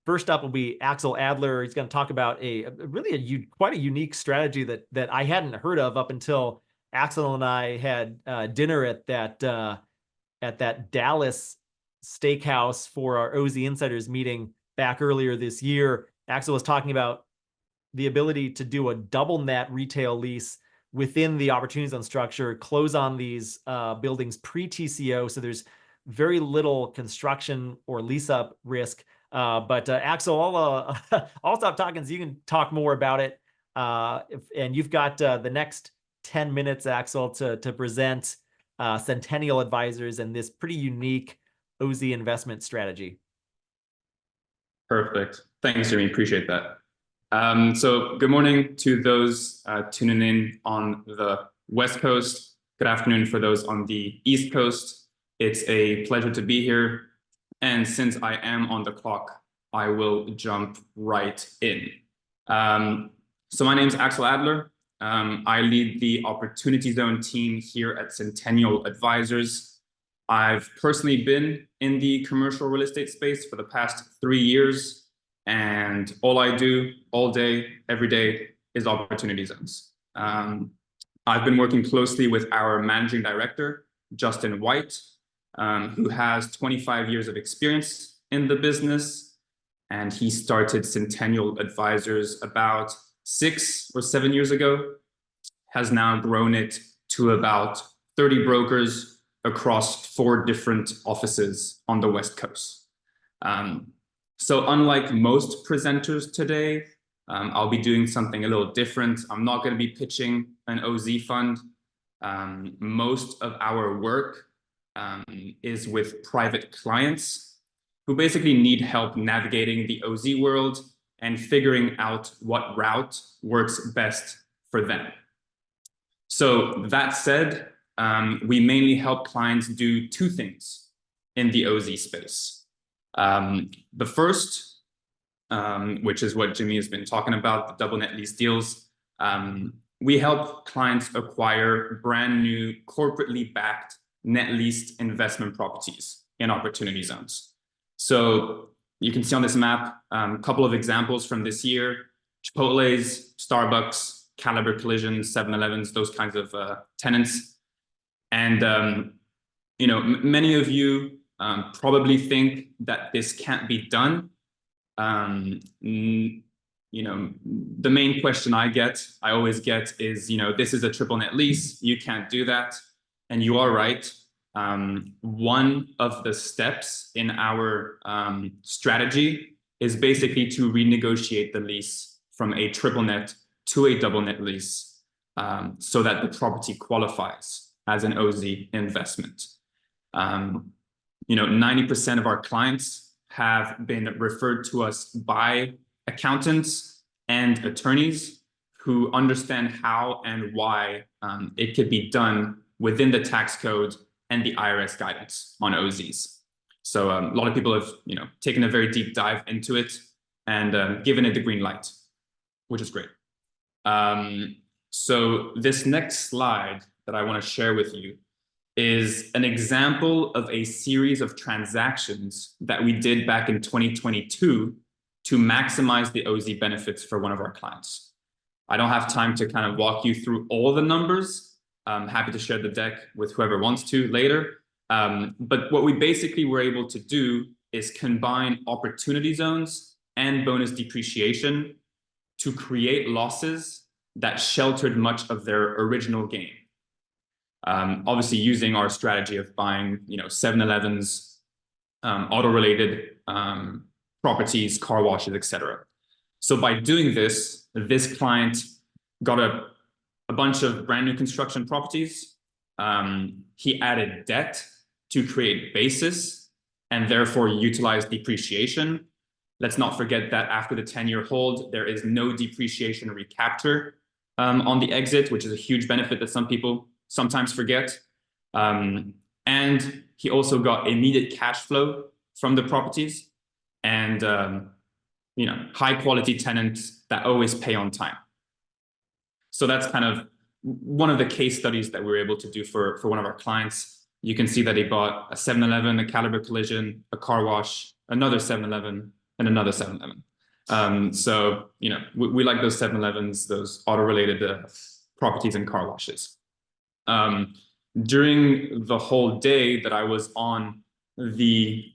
First up will be Axel Adler. He's going to talk about quite a unique strategy that I hadn't heard of up until Axel and I had dinner at that Dallas steakhouse for our OZ Insiders meeting back earlier this year. Axel was talking about the ability to do a double net retail lease within the opportunity zone structure, close on these buildings pre-TCO. So there's very little construction or lease up risk. But Axel, I'll stop talking so you can talk more about it. And you've got the next 10 minutes, Axel, to present Centennial Advisers and this pretty unique OZ investment strategy. Perfect. Thanks, Jimmy. Appreciate that. So good morning to those tuning in on the West Coast. Good afternoon for those on the East Coast. It's a pleasure to be here. And since I am on the clock, I will jump right in. So my name is Axel Adler. I lead the Opportunity Zone team here at Centennial Advisers. I've personally been in the commercial real estate space for the past 3 years. And all I do all day, every day is opportunity zones. I've been working closely with our managing director, Justin White, who has 25 years of experience in the business. And he started Centennial Advisers about 6 or 7 years ago, has now grown it to about 30 brokers across 4 different offices on the West Coast. So unlike most presenters today, I'll be doing something a little different. I'm not going to be pitching an OZ fund. Most of our work is with private clients who basically need help navigating the OZ world and figuring out what route works best for them. So that said, we mainly help clients do 2 things in the OZ space. The first, which is what Jimmy has been talking about, the double net lease deals. We help clients acquire brand new corporately backed net leased investment properties in opportunity zones. So you can see on this map a couple of examples from this year: Chipotle's, Starbucks, Caliber Collision, 7-Elevens, those kinds of tenants. And many of you probably think that this can't be done. The main question I always get is, this is a triple net lease, you can't do that. And you are right. One of the steps in our strategy is basically to renegotiate the lease from a triple net to a double net lease, so that the property qualifies as an OZ investment. 90% of our clients have been referred to us by accountants and attorneys who understand how and why it could be done within the tax code and the IRS guidance on OZs. So a lot of people have taken a very deep dive into it and given it the green light, which is great. So this next slide that I want to share with you is an example of a series of transactions that we did back in 2022 to maximize the OZ benefits for one of our clients. I don't have time to kind of walk you through all the numbers. I'm happy to share the deck with whoever wants to later. But what we basically were able to do is combine opportunity zones and bonus depreciation to create losses that sheltered much of their original gain. Obviously using our strategy of buying, 7-Elevens, auto-related properties, car washes, etc. So by doing this client got a bunch of brand new construction properties. He added debt to create basis and therefore utilize depreciation. Let's not forget that after the 10-year hold, there is no depreciation recapture on the exit, which is a huge benefit that some people sometimes forget. And he also got immediate cash flow from the properties and high quality tenants that always pay on time. So that's kind of one of the case studies that we were able to do for one of our clients. You can see that he bought a 7-Eleven, a Caliber Collision, a car wash, another 7-Eleven, and another 7-Eleven. So, we like those 7-Elevens, those auto-related properties and car washes. During the whole day that I was on the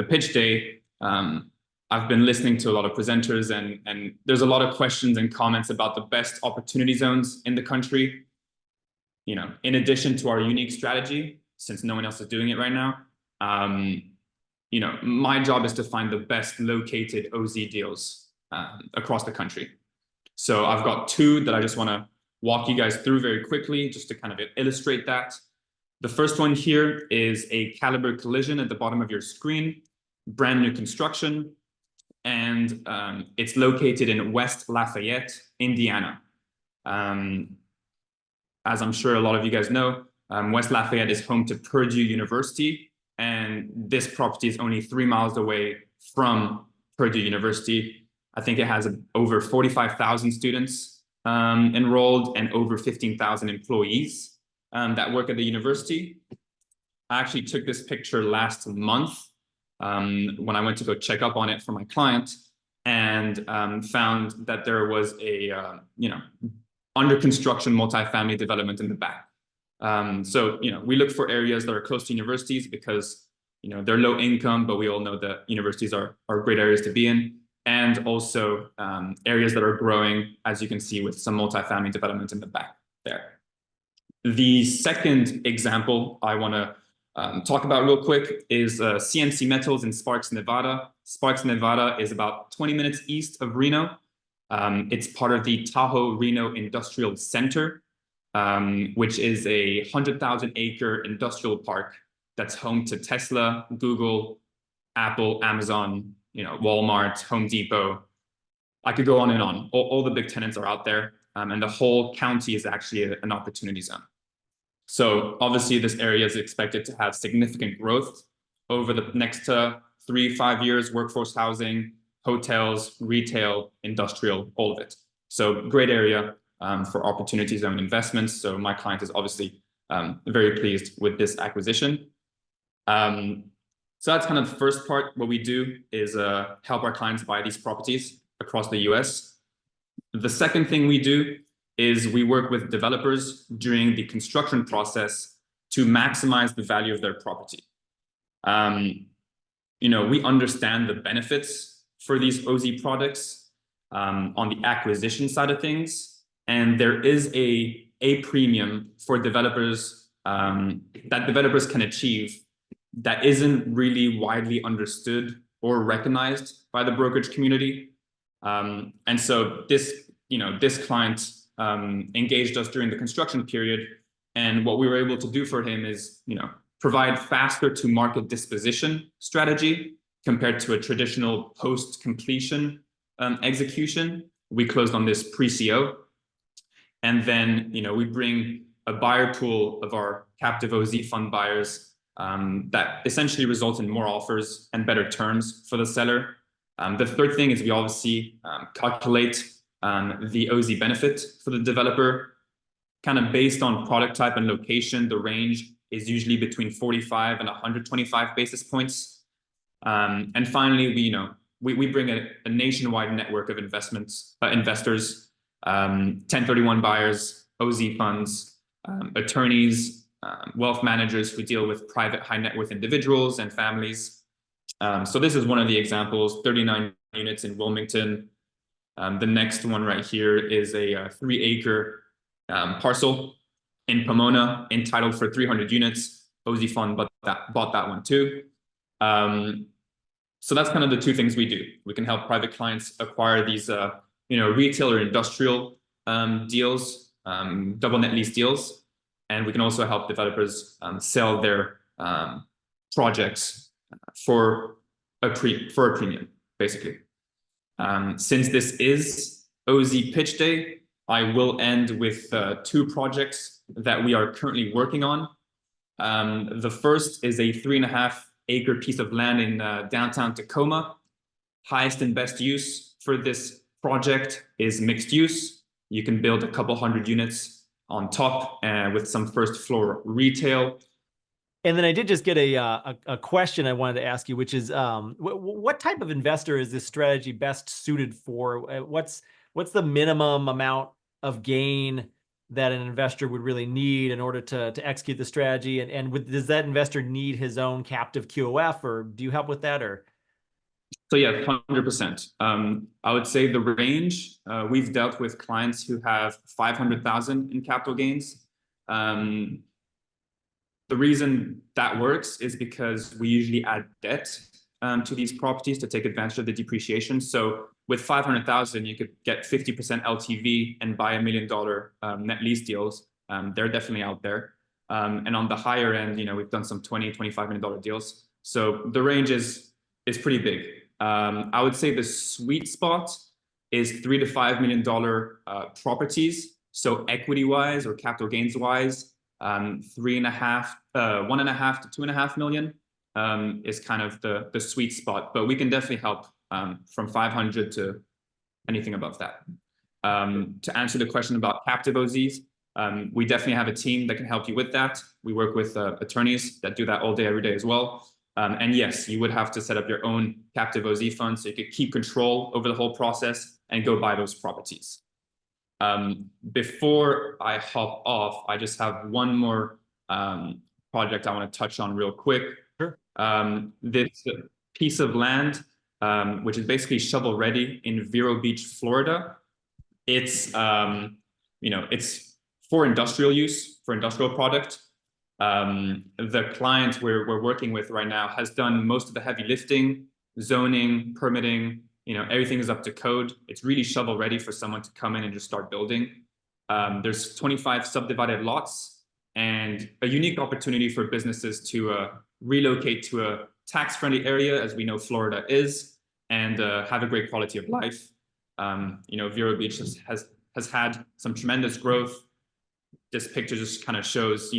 pitch day, I've been listening to a lot of presenters, and there's a lot of questions and comments about the best opportunity zones in the country. In addition to our unique strategy, since no one else is doing it right now, my job is to find the best located OZ deals across the country. So I've got two that I just want to walk you guys through very quickly, just to kind of illustrate that. The first one here is a Caliber Collision at the bottom of your screen, brand new construction, and it's located in West Lafayette, Indiana. As I'm sure a lot of you guys know, West Lafayette is home to Purdue University, and this property is only 3 miles away from Purdue University. I think it has over 45,000 students enrolled and over 15,000 employees that work at the university. I actually took this picture last month when I went to go check up on it for my client, and found that there was a under construction multifamily development in the back. So we look for areas that are close to universities because they're low income, but we all know that universities are great areas to be in, and also areas that are growing, as you can see with some multifamily development in the back there. The second example I want to talk about real quick is CNC Metals in Sparks, Nevada. Sparks, Nevada is about 20 minutes east of Reno. It's part of the Tahoe Reno Industrial Center, which is a 100,000 acre industrial park that's home to Tesla, Google, Apple, Amazon, Walmart, Home Depot. I could go on and on. All the big tenants are out there, and the whole county is actually an opportunity zone. So obviously this area is expected to have significant growth over the next 3-5 years, workforce housing, hotels, retail, industrial, all of it. So great area for opportunity zone investments. So my client is obviously very pleased with this acquisition. So that's kind of the first part. What we do is help our clients buy these properties across the US. The second thing we do is we work with developers during the construction process to maximize the value of their property. We understand the benefits for these OZ products on the acquisition side of things, and there is a premium for developers that developers can achieve that isn't really widely understood or recognized by the brokerage community. And so this client engaged us during the construction period, and what we were able to do for him is provide faster to market disposition strategy compared to a traditional post-completion execution. We closed on this pre-CO, and then we bring a buyer pool of our captive OZ fund buyers that essentially results in more offers and better terms for the seller. The third thing is we obviously calculate the OZ benefit for the developer, kind of based on product type and location. The range is usually between 45 and 125 basis points. And finally, we bring a nationwide network of investors, 1031 buyers, OZ funds, attorneys, wealth managers who deal with private high net worth individuals and families. So this is one of the examples, 39 units in Wilmington. The next one right here is a 3-acre parcel in Pomona, entitled for 300 units. OZ fund bought that one too. So that's kind of the two things we do. We can help private clients acquire these, retail or industrial deals, double net lease deals, and we can also help developers sell their projects for a premium, basically. Since this is OZ Pitch Day, I will end with 2 projects that we are currently working on. The first is a 3.5-acre piece of land in downtown Tacoma. Highest and best use for this project is mixed use. You can build a couple hundred units on top with some first floor retail. And then I did just get a question I wanted to ask you, which is what type of investor is this strategy best suited for? What's the minimum amount of gain that an investor would really need in order to execute the strategy? And does that investor need his own captive QOF, or do you help with that? Or So yeah, 100%. I would say the range, we've dealt with clients who have 500,000 in capital gains. The reason that works is because we usually add debt to these properties to take advantage of the depreciation. So with 500,000, you could get 50% LTV and buy $1 million net lease deals. They're definitely out there. And on the higher end, we've done some $20, $25 million deals. So the range is pretty big. I would say the sweet spot is $3 to $5 million properties. So equity wise or capital gains wise, 1.5 to 2.5 million is kind of the sweet spot, but we can definitely help from 500 to anything above that. To answer the question about captive OZs, we definitely have a team that can help you with that. We work with attorneys that do that all day, every day as well. And yes, you would have to set up your own captive OZ fund so you could keep control over the whole process and go buy those properties. Before I hop off, I just have one more project I want to touch on real quick. Sure. This piece of land, which is basically shovel ready in Vero Beach, Florida. It's it's for industrial use, for industrial product. The client we're working with right now has done most of the heavy lifting, zoning, permitting. Everything is up to code. It's really shovel ready for someone to come in and just start building. There's 25 subdivided lots and a unique opportunity for businesses to relocate to a tax-friendly area, as we know Florida is, and have a great quality of life. Vero Beach has had some tremendous growth. This picture just kind of shows,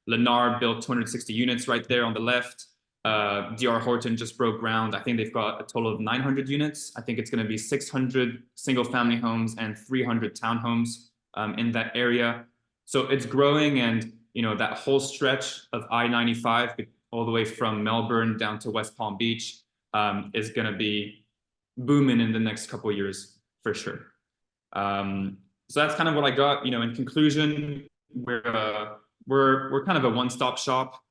Lennar built 260 units right there on the left. DR Horton just broke ground. I think they've got a total of 900 units. I think it's going to be 600 single family homes and 300 townhomes in that area. So it's growing, and that whole stretch of I-95 all the way from Melbourne down to West Palm Beach is going to be booming in the next couple of years for sure. So that's kind of what I got. In conclusion, we're kind of a one-stop shop.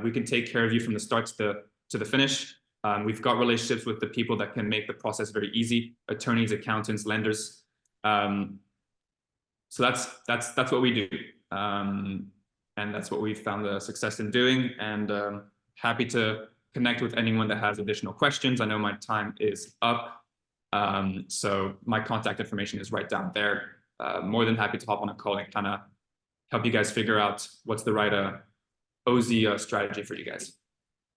We can take care of you from the start to the finish. We've got relationships with the people that can make the process very easy: attorneys, accountants, lenders. So that's what we do, and that's what we've found the success in doing. And happy to connect with anyone that has additional questions. I know my time is up, so my contact information is right down there. More than happy to hop on a call and kind of help you guys figure out what's the right OZ strategy for you guys.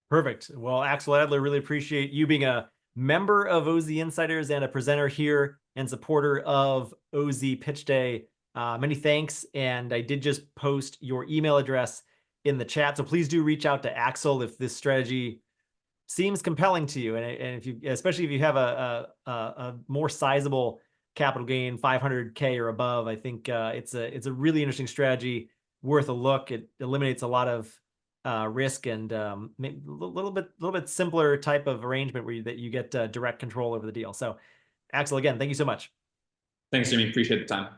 Perfect. Well, Axel Adler, really appreciate you being a member of OZ Insiders and a presenter here and supporter of OZ Pitch Day. Many thanks. And I did just post your email address in the chat. So please do reach out to Axel if this strategy seems compelling to you. And especially if you have a more sizable capital gain, 500K or above, I think it's a really interesting strategy, worth a look. It eliminates a lot of risk and a little bit simpler type of arrangement that you get direct control over the deal. So Axel, again, thank you so much. Thanks, Jimmy. Appreciate the time.